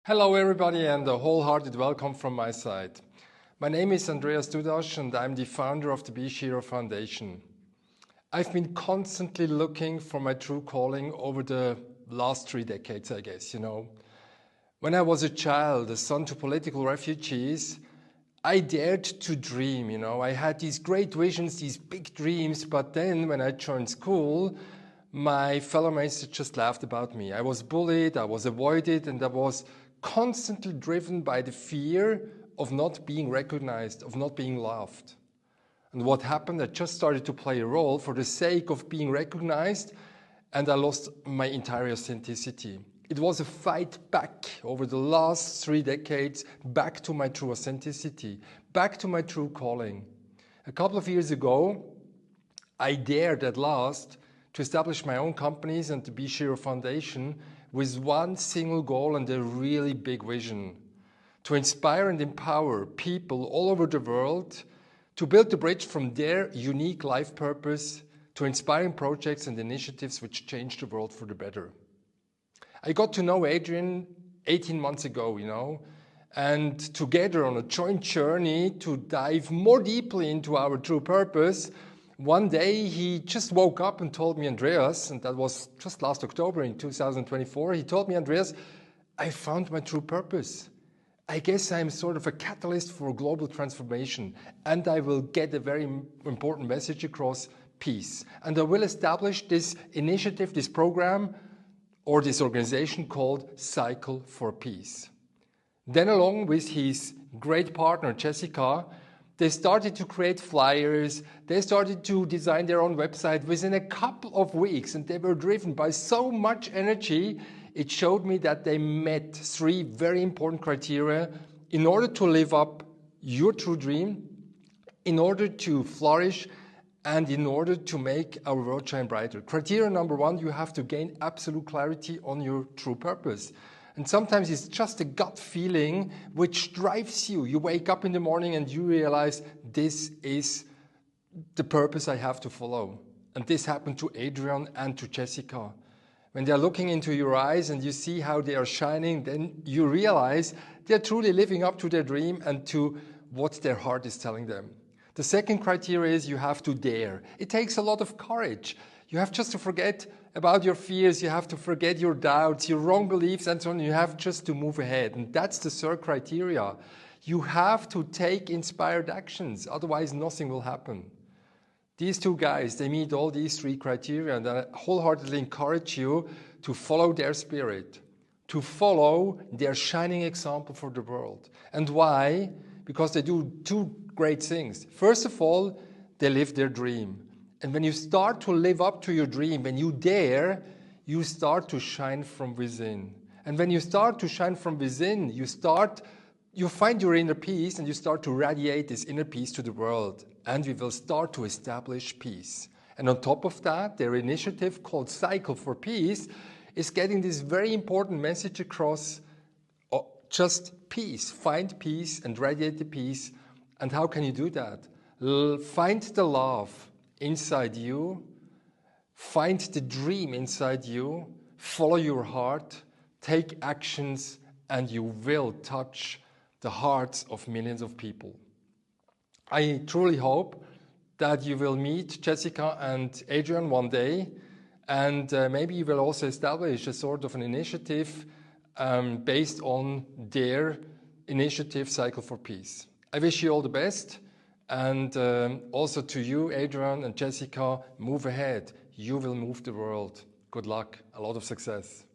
Hello everybody and a wholehearted welcome from my side. My name is Andreas Dudas and I'm the founder of the beShiro Foundation. I've been constantly looking for my true calling over the last 3 decades, I guess, When I was a child, a son to political refugees, I dared to dream, I had these great visions, these big dreams, but then when I joined school, my fellow mates just laughed about me. I was bullied, I was avoided, and I was constantly driven by the fear of not being recognized, of not being loved. And what happened, I just started to play a role for the sake of being recognized, and I lost my entire authenticity. It was a fight back over the last 3 decades, back to my true authenticity, back to my true calling. A couple of years ago, I dared at last to establish my own companies and the beShiro Foundation with one single goal and a really big vision: to inspire and empower people all over the world to build the bridge from their unique life purpose to inspiring projects and initiatives which change the world for the better. I got to know Adrian 18 months ago, and together on a joint journey to dive more deeply into our true purpose, one day he just woke up and told me, Andreas, and that was just last October in 2024, he told me, Andreas, I found my true purpose. I guess I'm sort of a catalyst for global transformation, and I will get a very important message across: peace. And I will establish this initiative, this program, or this organization called cycle4peace. Then along with his great partner, Jessica, they started to create flyers, they started to design their own website within a couple of weeks, and they were driven by so much energy. It showed me that they met 3 very important criteria in order to live up your true dream, in order to flourish, and in order to make our world shine brighter. Criteria number 1, you have to gain absolute clarity on your true purpose. And sometimes it's just a gut feeling which drives you. You wake up in the morning and you realize this is the purpose I have to follow. And this happened to Adrian and to Jessica. When they're looking into your eyes and you see how they are shining, then you realize they're truly living up to their dream and to what their heart is telling them. The second criteria is you have to dare. It takes a lot of courage. You have just to forget about your fears, you have to forget your doubts, your wrong beliefs and so on. You have just to move ahead. And that's the third criteria. You have to take inspired actions, otherwise nothing will happen. These 2 guys, they meet all these 3 criteria, and I wholeheartedly encourage you to follow their spirit, to follow their shining example for the world. And why? Because they do 2 great things. First of all, they live their dream. And when you start to live up to your dream, when you dare, you start to shine from within. And when you start to shine from within, you find your inner peace and you start to radiate this inner peace to the world. And we will start to establish peace. And on top of that, their initiative called Cycle4peace is getting this very important message across: just peace. Find peace and radiate the peace. And how can you do that? Find the love inside you, find the dream inside you, follow your heart, take actions, and you will touch the hearts of millions of people. I truly hope that you will meet Jessica and Adrian one day, and maybe you will also establish a sort of an initiative based on their initiative, Cycle4peace. I wish you all the best. And also to you, Adrian and Jessica, move ahead. You will move the world. Good luck. A lot of success.